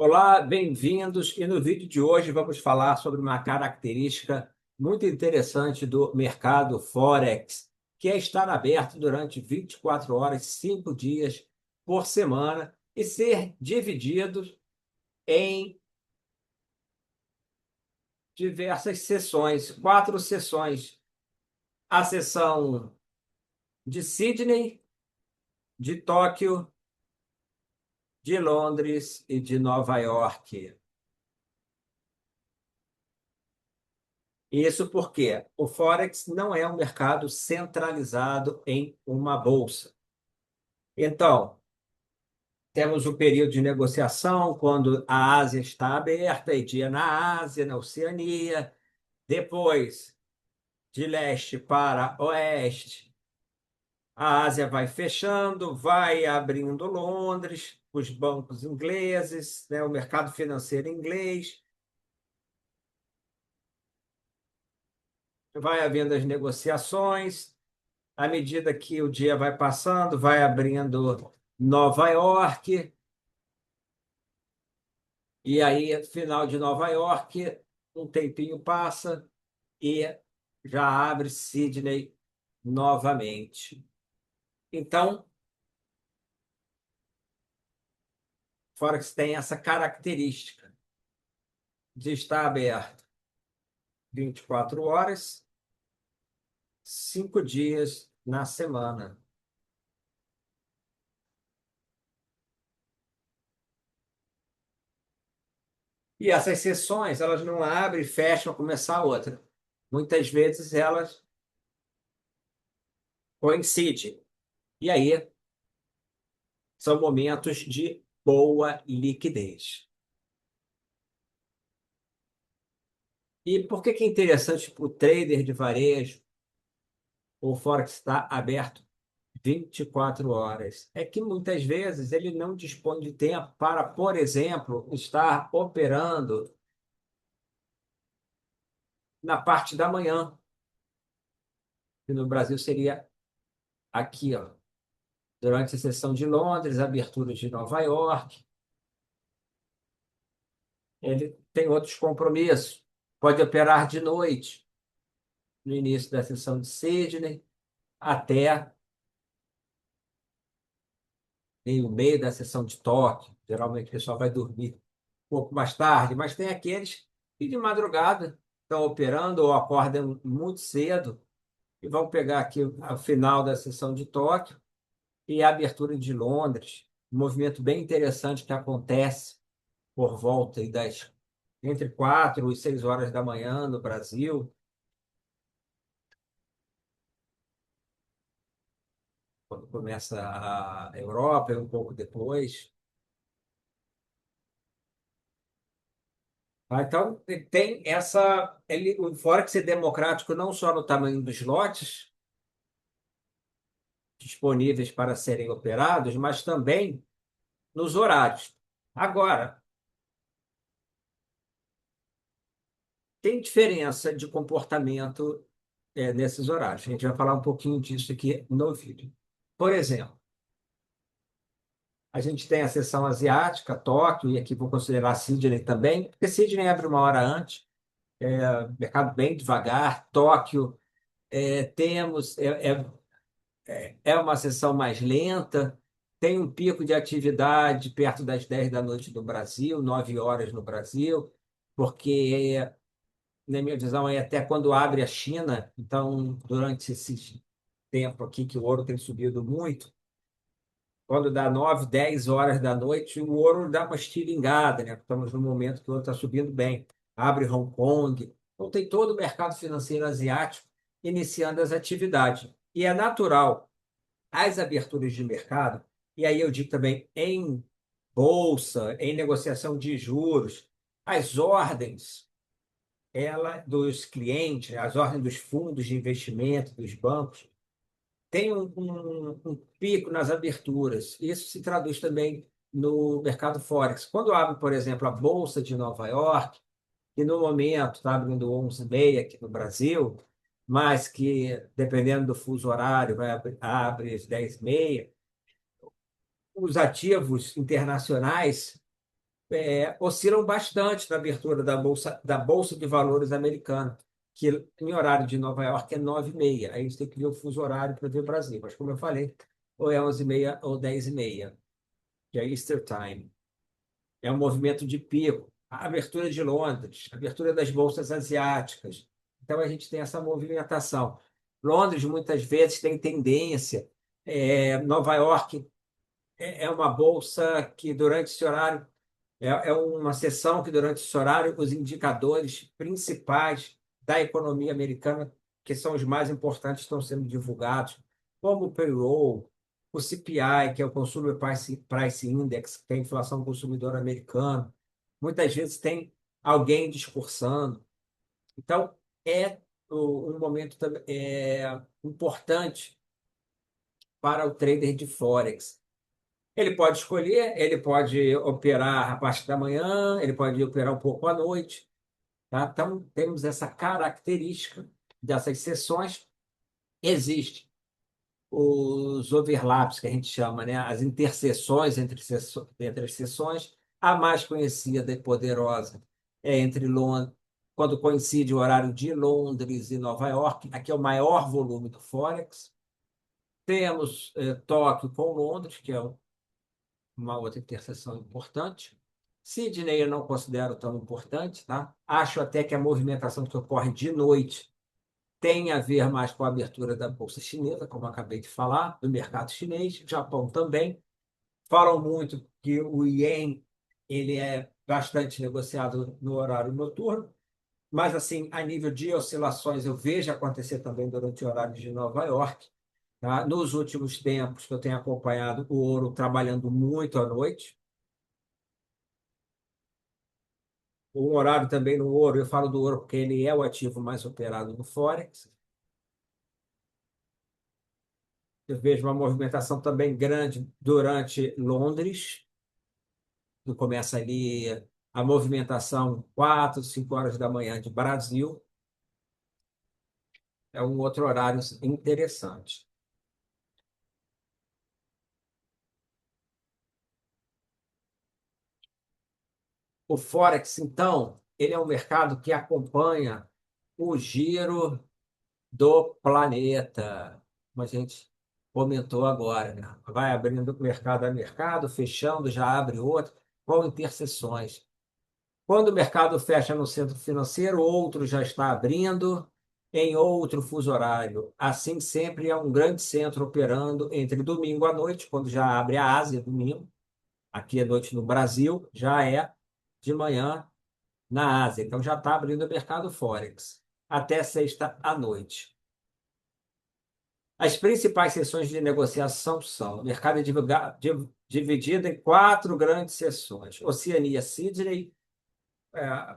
Olá, bem-vindos. E no vídeo de hoje vamos falar sobre uma característica muito interessante do mercado Forex, que é estar aberto durante 24 horas, 5 dias por semana e ser dividido em diversas sessões, 4 sessões. A sessão de Sydney, de Tóquio, de Londres e de Nova York. Isso porque o Forex não é um mercado centralizado em uma bolsa. Então, temos o período de negociação, quando a Ásia está aberta, e dia na Ásia, na Oceania. Depois, de leste para oeste, a Ásia vai fechando, vai abrindo Londres, os bancos ingleses, né, o mercado financeiro inglês, vai havendo as negociações. À medida que o dia vai passando, vai abrindo Nova York, e aí, final de Nova York, um tempinho passa e já abre Sydney novamente. Então, Forex tem essa característica de estar aberto 24 horas, 5 dias na semana. E essas sessões, elas não abrem e fecham, começar outra. Muitas vezes elas coincidem. E aí são momentos de boa liquidez. E por que que é interessante para o trader de varejo o Forex estar aberto 24 horas? É que muitas vezes ele não dispõe de tempo para, por exemplo, estar operando na parte da manhã, que no Brasil seria aqui, ó, durante a sessão de Londres, abertura de Nova York. Ele tem outros compromissos. Pode operar de noite, no início da sessão de Sydney, até em o meio da sessão de toque. Geralmente o pessoal vai dormir um pouco mais tarde, mas tem aqueles que de madrugada estão operando ou acordam muito cedo e vão pegar aqui o final da sessão de Tóquio e a abertura de Londres. Um movimento bem interessante que acontece por volta das entre 4 e 6 horas da manhã no Brasil, quando começa a Europa, e um pouco depois. Então, tem o Forex é democrático não só no tamanho dos lotes disponíveis para serem operados, mas também nos horários. Agora, tem diferença de comportamento nesses horários. A gente vai falar um pouquinho disso aqui no vídeo. Por exemplo, a gente tem a seção asiática, Tóquio, e aqui vou considerar Sydney também, porque Sydney abre uma hora antes, mercado bem devagar. Tóquio, temos é uma sessão mais lenta, tem um pico de atividade perto das 10 da noite no Brasil, 9 horas no Brasil, porque, na minha visão, é até quando abre a China. Então, durante esse tempo aqui que o ouro tem subido muito, quando dá 9, 10 horas da noite, o ouro dá uma estilingada, né? Estamos num momento que o ouro está subindo bem. Abre Hong Kong. Então, tem todo o mercado financeiro asiático iniciando as atividades. E é natural as aberturas de mercado, e aí eu digo também em bolsa, em negociação de juros, as ordens dos clientes, as ordens dos fundos de investimento, dos bancos, tem um pico nas aberturas. Isso se traduz também no mercado Forex. Quando abre, por exemplo, a Bolsa de Nova York, que no momento está abrindo 11h30 aqui no Brasil, mas que, dependendo do fuso horário, abre às 10h30, os ativos internacionais oscilam bastante na abertura da Bolsa de Valores americana, que em horário de Nova York é 9h30. Aí a gente tem que ver o fuso horário para ver o Brasil. Mas, como eu falei, ou é 11h30 ou 10h30, que é Easter Time. É um movimento de pico. A abertura de Londres, a abertura das bolsas asiáticas. Então, a gente tem essa movimentação. Londres, muitas vezes, tem tendência. Nova York é uma bolsa que, durante esse horário, é uma sessão que, durante esse horário, os indicadores principais da economia americana, que são os mais importantes, estão sendo divulgados, como o payroll, o CPI, que é o Consumer Price Index, que é a inflação do consumidor americano. Muitas vezes tem alguém discursando. Então, é um momento importante para o trader de Forex. Ele pode escolher, ele pode operar a parte da manhã, ele pode operar um pouco à noite, tá? Então, temos essa característica dessas sessões. Existem os overlaps, que a gente chama, né? As interseções entre as sessões. A mais conhecida e poderosa é entre Londres, quando coincide o horário de Londres e Nova York. Aqui é o maior volume do Forex. Temos Tóquio com Londres, que é uma outra interseção importante. Sydney eu não considero tão importante, tá? Acho até que a movimentação que ocorre de noite tem a ver mais com a abertura da Bolsa Chinesa, como eu acabei de falar, do mercado chinês, Japão também. Falam muito que o Ien ele é bastante negociado no horário noturno, mas assim, a nível de oscilações eu vejo acontecer também durante o horário de Nova York. Tá? Nos últimos tempos que eu tenho acompanhado o ouro trabalhando muito à noite, um horário também no ouro, eu falo do ouro porque ele é o ativo mais operado no Forex. Eu vejo uma movimentação também grande durante Londres, que começa ali a movimentação 4, 5 horas da manhã de Brasil. É um outro horário interessante. O Forex, então, ele é um mercado que acompanha o giro do planeta, como a gente comentou agora, né? Vai abrindo mercado a mercado, fechando, já abre outro, com interseções. Quando o mercado fecha no centro financeiro, outro já está abrindo em outro fuso horário. Assim, sempre é um grande centro operando entre domingo à noite, quando já abre a Ásia, domingo. Aqui à noite no Brasil, já é de manhã na Ásia. Então, já está abrindo o mercado Forex até sexta à noite. As principais sessões de negociação são: o mercado é dividido em quatro grandes sessões. Oceania, Sydney, é,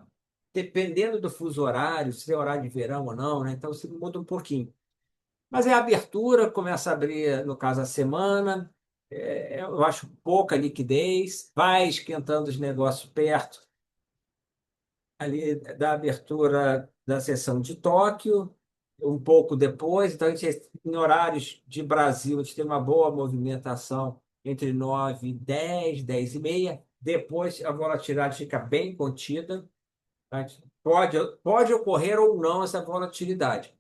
dependendo do fuso horário, se é horário de verão ou não, né? Então, isso muda um pouquinho. Mas é a abertura, começa a abrir, no caso, a semana. Eu acho pouca liquidez, vai esquentando os negócios perto ali da abertura da sessão de Tóquio, um pouco depois. Então, em horários de Brasil, a gente tem uma boa movimentação entre 9 e 10, 10h30. Depois, a volatilidade fica bem contida. Tá? Pode ocorrer ou não essa volatilidade.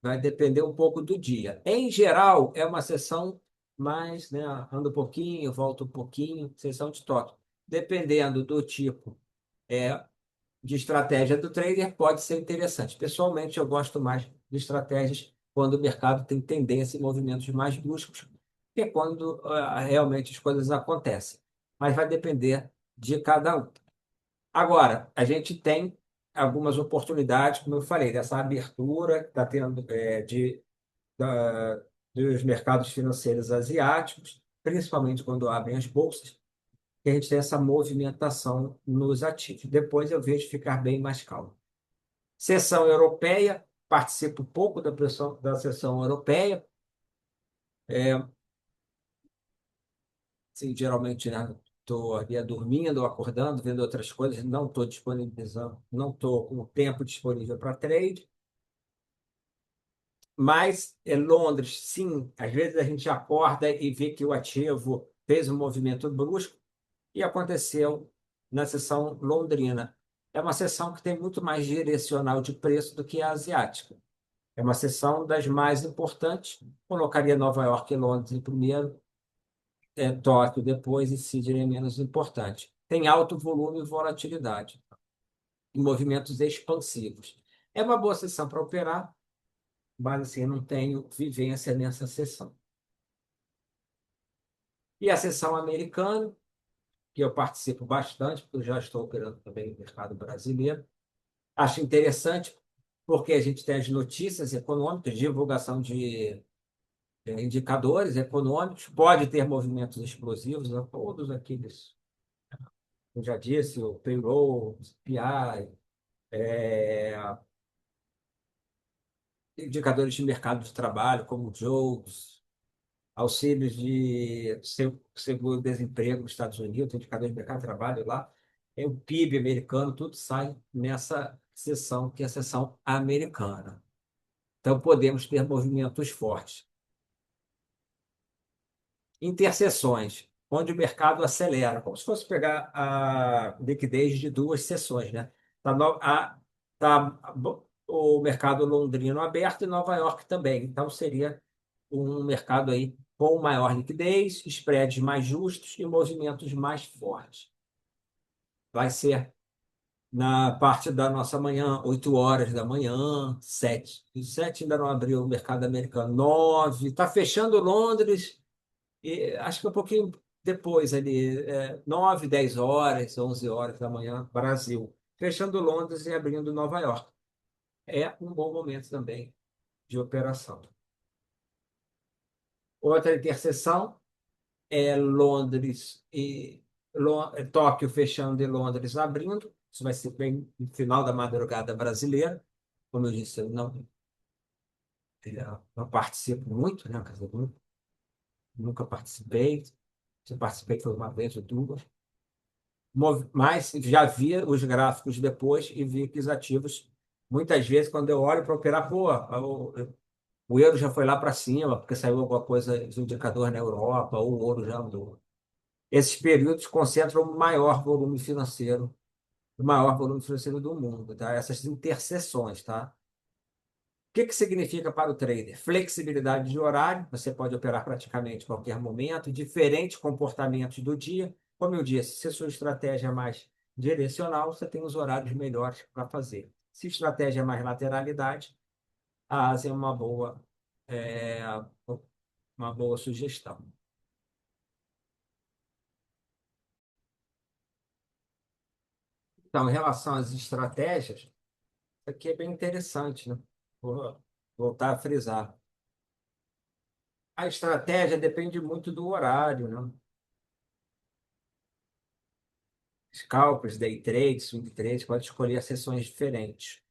Vai depender um pouco do dia. Em geral, é uma sessão mais, né, anda um pouquinho, volta um pouquinho, sessão de toque. Dependendo do tipo de estratégia do trader, pode ser interessante. Pessoalmente, eu gosto mais de estratégias quando o mercado tem tendência em movimentos mais bruscos, que é quando realmente as coisas acontecem. Mas vai depender de cada um. Agora, a gente tem algumas oportunidades, como eu falei, dessa abertura que está tendo dos mercados financeiros asiáticos, principalmente quando abrem as bolsas, que a gente tem essa movimentação nos ativos. Depois eu vejo ficar bem mais calmo. Seção europeia, participo pouco da sessão europeia. Sim, geralmente, né, estou ali dormindo, acordando, vendo outras coisas, não estou disponibilizando, não estou com o tempo disponível para trade. Mas Londres, sim, às vezes a gente acorda e vê que o ativo fez um movimento brusco e aconteceu na sessão londrina. É uma sessão que tem muito mais direcional de preço do que a asiática. É uma sessão das mais importantes. Colocaria Nova York e Londres em primeiro, Tóquio depois e Sydney menos importante. Tem alto volume e volatilidade, e movimentos expansivos. É uma boa sessão para operar, mas assim, eu não tenho vivência nessa sessão. E a sessão americana, que eu participo bastante, porque eu já estou operando também no mercado brasileiro. Acho interessante porque a gente tem as notícias econômicas, divulgação de indicadores econômicos, pode ter movimentos explosivos, né? Todos aqueles, eu já disse, o payroll, o CPI, indicadores de mercado de trabalho, como o jobs, auxílios de seguro-desemprego nos Estados Unidos, indicadores de mercado de trabalho lá, o PIB americano, tudo sai nessa sessão, que é a sessão americana. Então, podemos ter movimentos fortes. Interseções, onde o mercado acelera, como se fosse pegar a liquidez de duas sessões, né? Tá, tá o mercado londrino aberto e Nova York também. Então, seria um mercado aí com maior liquidez, spreads mais justos e movimentos mais fortes. Vai ser na parte da nossa manhã, 8 horas da manhã, 7. E 7 ainda não abriu o mercado americano. 9. Está fechando Londres, e acho que um pouquinho depois ali, 9, 10 horas, 11 horas da manhã, Brasil. Fechando Londres e abrindo Nova York. É um bom momento também de operação. Outra interseção é Londres e Tóquio fechando e Londres abrindo. Isso vai ser bem no final da madrugada brasileira. Como eu disse, eu não participo muito, né? Quer dizer, nunca participei. Se participei foi uma vez ou duas. Mas já via os gráficos depois e vi que os ativos, muitas vezes, quando eu olho para operar, pô, o euro já foi lá para cima, porque saiu alguma coisa de indicador na Europa, ou o ouro já andou. Esses períodos concentram o maior volume financeiro do mundo, tá? Essas interseções, tá? O que que significa para o trader? Flexibilidade de horário, você pode operar praticamente a qualquer momento, diferentes comportamentos do dia. Como eu disse, se a sua estratégia é mais direcional, você tem os horários melhores para fazer. Se a estratégia é mais lateralidade, a Ásia é é, uma boa sugestão. Então, em relação às estratégias, isso aqui é bem interessante, né? Vou voltar a frisar. A estratégia depende muito do horário, né? Scalpers, day trade, swing trade, pode escolher sessões diferentes.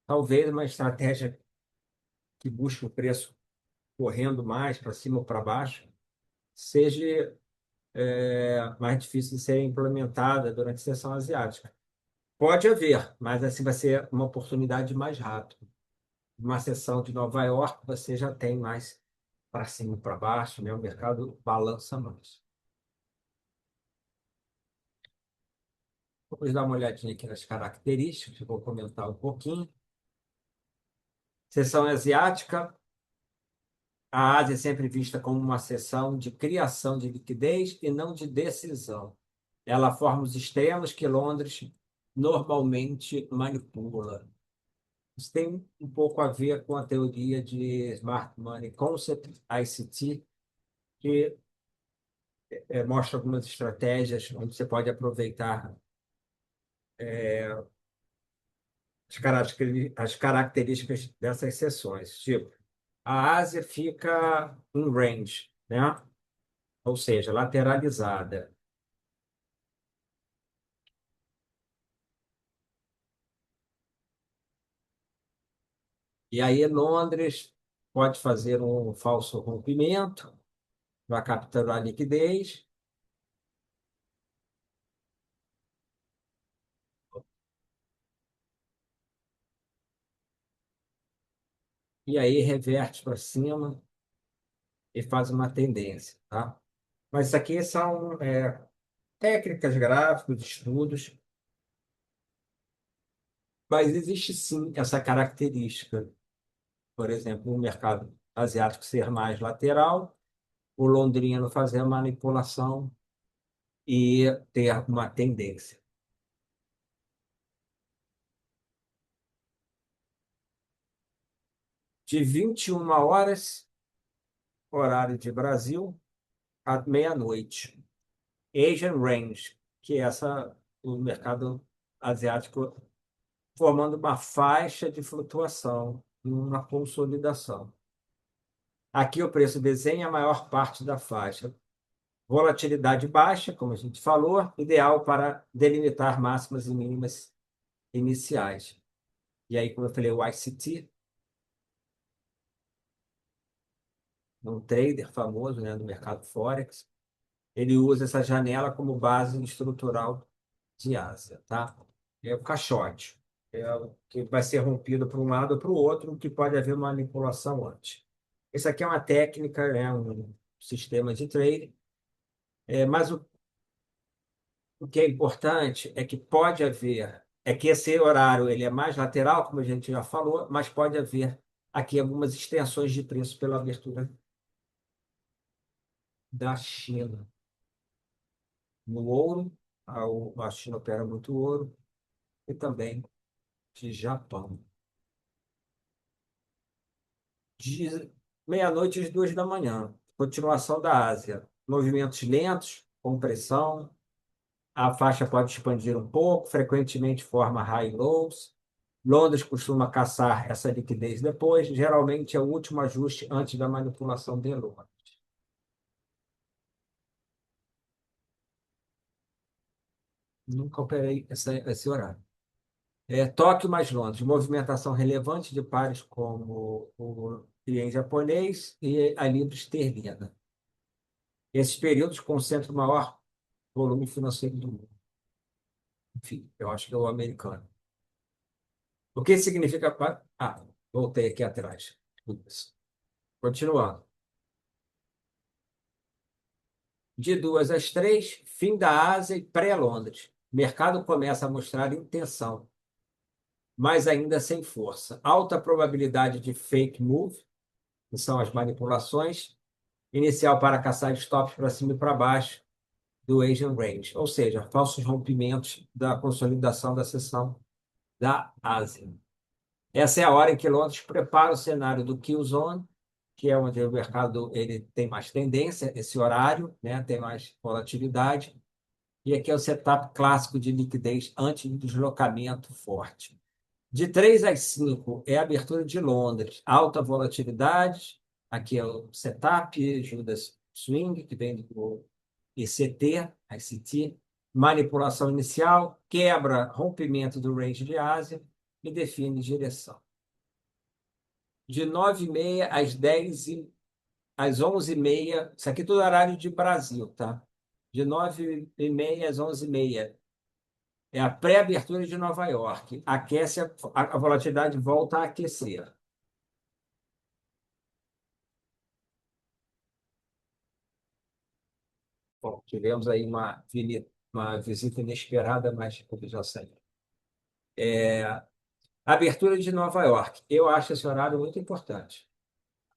Talvez uma estratégia que busque o preço correndo mais para cima ou para baixo seja mais difícil de ser implementada durante a sessão asiática. Pode haver, mas assim vai ser uma oportunidade mais rápida. Uma sessão de Nova York, você já tem mais para cima e para baixo, né? O mercado balança mais. Vamos dar uma olhadinha aqui nas características, eu vou comentar um pouquinho. Seção asiática, a Ásia é sempre vista como uma seção de criação de liquidez e não de decisão. Ela forma os extremos que Londres normalmente manipula. Isso tem um pouco a ver com a teoria de Smart Money Concept, ICT, que mostra algumas estratégias onde você pode aproveitar as características dessas seções. Tipo, a Ásia fica em range, né? Ou seja, lateralizada. E aí, Londres pode fazer um falso rompimento para capturar a liquidez, e aí reverte para cima e faz uma tendência, tá? Mas isso aqui são técnicas, gráficos, estudos, mas existe sim essa característica. Por exemplo, o mercado asiático ser mais lateral, o londrino fazer a manipulação e ter uma tendência. De 21 horas, horário de Brasil, à meia-noite. Asian Range, que é o mercado asiático formando uma faixa de flutuação, uma consolidação. Aqui o preço desenha a maior parte da faixa. Volatilidade baixa, como a gente falou, ideal para delimitar máximas e mínimas iniciais. E aí, como eu falei, o ICT, um trader famoso, né, do mercado Forex, ele usa essa janela como base estrutural de Ásia, tá? É o caixote, é o que vai ser rompido para um lado ou para o outro, que pode haver manipulação antes. Isso aqui é uma técnica, né, um sistema de trade, mas o que é importante é que pode haver, é que esse horário ele é mais lateral, como a gente já falou, mas pode haver aqui algumas extensões de preço pela abertura da China. No ouro, a China opera muito ouro, e também de Japão. De meia-noite às 2 da manhã, continuação da Ásia. Movimentos lentos, compressão, a faixa pode expandir um pouco, frequentemente forma high lows. Londres costuma caçar essa liquidez depois, geralmente é o último ajuste antes da manipulação de Londres. Nunca operei esse horário. Tóquio mais Londres, movimentação relevante de pares como o ien japonês e a libra esterlina. Esses períodos concentram o maior volume financeiro do mundo. Enfim, eu acho que é o americano. O que significa. Voltei aqui atrás. Ups. Continuando. De 2 às 3, fim da Ásia e pré-Londres. O mercado começa a mostrar intenção, mas ainda sem força. Alta probabilidade de fake move, que são as manipulações, inicial para caçar stops para cima e para baixo do Asian Range, ou seja, falsos rompimentos da consolidação da seção da Ásia. Essa é a hora em que Londres prepara o cenário do kill zone, que é onde o mercado ele tem mais tendência, esse horário, né, tem mais volatilidade, e aqui é o setup clássico de liquidez antes do deslocamento forte. De 3 às 5 é a abertura de Londres, alta volatilidade, aqui é o setup, Judas Swing, que vem do ICT, ICT, manipulação inicial, quebra, rompimento do range de Ásia e define direção. De 9h30 às 11h30, isso aqui é tudo horário de Brasil, tá? De 9h30 às 11h30 é a pré-abertura de Nova York. Aquece, a volatilidade volta a aquecer. Bom, tivemos aí uma visita inesperada, mas como já sei. Abertura de Nova York. Eu acho esse horário muito importante.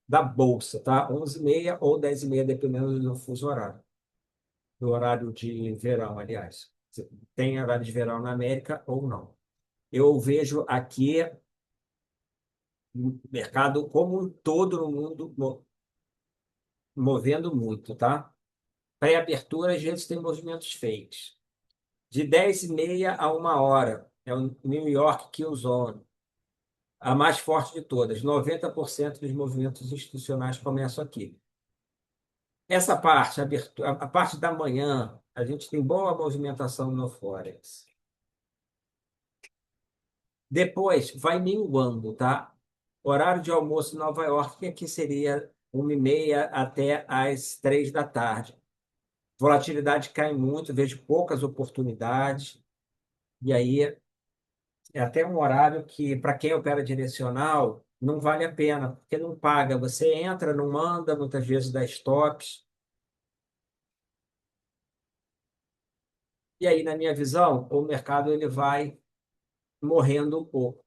Da Bolsa, tá? 11h30 ou 10h30, dependendo do fuso horário. Do horário de verão, aliás. Tem horário de verão na América ou não. Eu vejo aqui o mercado como um todo no mundo movendo muito, tá? Pré-abertura, às vezes tem movimentos fakes. De 10h30 a 1 hora, é o New York Kill Zone, a mais forte de todas. 90% dos movimentos institucionais começam aqui. Essa parte, a parte da manhã, a gente tem boa movimentação no Forex. Depois vai minguando, tá? Horário de almoço em Nova York, que aqui seria 1h30 até às 3 da tarde. Volatilidade cai muito, vejo poucas oportunidades. E aí é até um horário que, para quem opera direcional, não vale a pena, porque não paga. Você entra, não manda, muitas vezes dá stops. E aí, na minha visão, o mercado ele vai morrendo um pouco.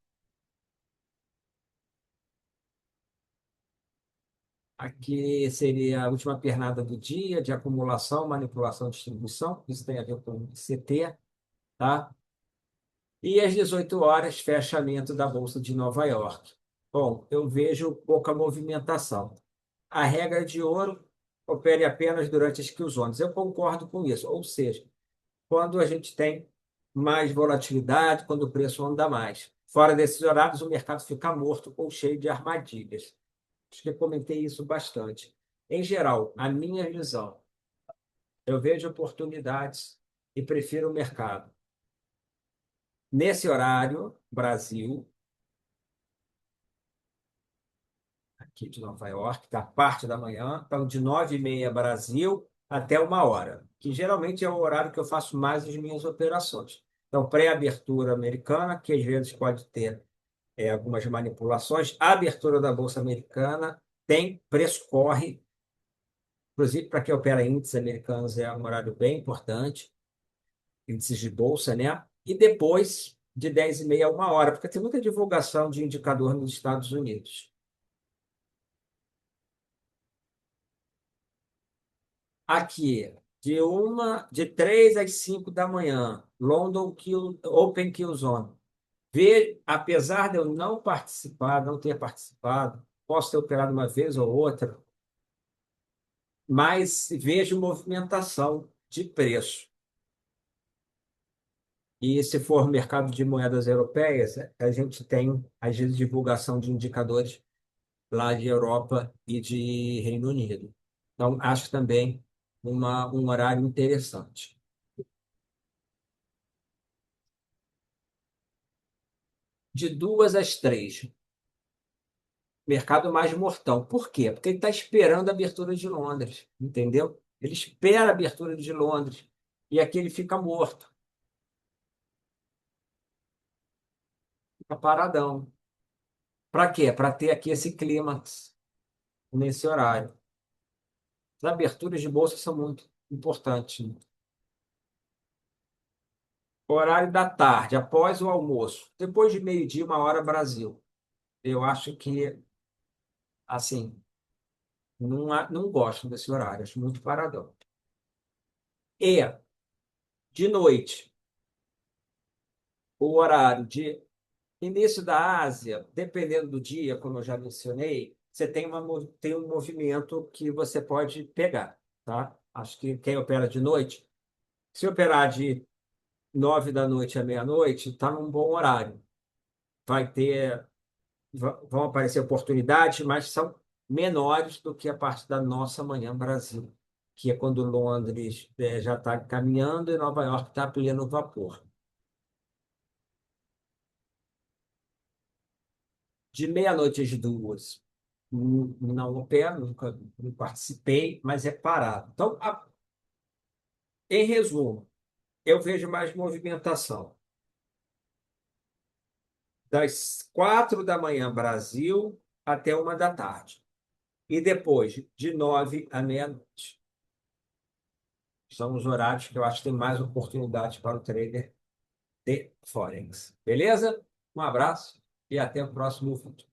Aqui seria a última pernada do dia de acumulação, manipulação, distribuição. Isso tem a ver com CT, tá? E às 18 horas, fechamento da Bolsa de Nova York. Bom, eu vejo pouca movimentação. A regra de ouro opere apenas durante as Q-zones. Eu concordo com isso. Ou seja, quando a gente tem mais volatilidade, quando o preço anda mais. Fora desses horários, o mercado fica morto ou cheio de armadilhas. Acho que eu comentei isso bastante. Em geral, a minha visão, eu vejo oportunidades e prefiro o mercado. Nesse horário, Brasil, aqui de Nova York, da parte da manhã, então de 9h30 Brasil até 1 hora, que geralmente é o horário que eu faço mais as minhas operações. Então, pré-abertura americana, que às vezes pode ter algumas manipulações. A abertura da Bolsa Americana tem preço corre, inclusive para quem opera índices americanos é um horário bem importante, índices de bolsa, né? E depois de 10h30 a 1 hora, porque tem muita divulgação de indicador nos Estados Unidos. Aqui, de 3 às 5 da manhã, Open Kill Zone. Apesar de eu não participar, não ter participado, posso ter operado uma vez ou outra, mas vejo movimentação de preço. E se for mercado de moedas europeias, a gente tem, às vezes, divulgação de indicadores lá de Europa e de Reino Unido. Então, acho também um horário interessante. De 2 às 3, mercado mais mortão. Por quê? Porque ele está esperando a abertura de Londres, entendeu? Ele espera a abertura de Londres e aqui ele fica morto, fica paradão. Para quê? Para ter aqui esse clímax nesse horário. As aberturas de bolsa são muito importantes, né? Horário da tarde, após o almoço, depois de meio-dia, 1 hora Brasil. Eu acho que, assim, não gosto desse horário, acho muito paradão. E, de noite, o horário de início da Ásia, dependendo do dia, como eu já mencionei, você tem um movimento que você pode pegar, tá? Acho que quem opera de noite, se operar de 9 da noite à meia-noite, está num bom horário. Vai ter, vão aparecer oportunidades, mas são menores do que a parte da nossa manhã Brasil, que é quando Londres já está caminhando e Nova York está a pleno vapor. De meia-noite às 2, não opero, nunca não participei, mas é parado. Então, em resumo, eu vejo mais movimentação das 4 da manhã Brasil até 1 da tarde. E depois, de 9 à meia-noite. São os horários que eu acho que tem mais oportunidade para o trader de Forex. Beleza? Um abraço e até o próximo vídeo.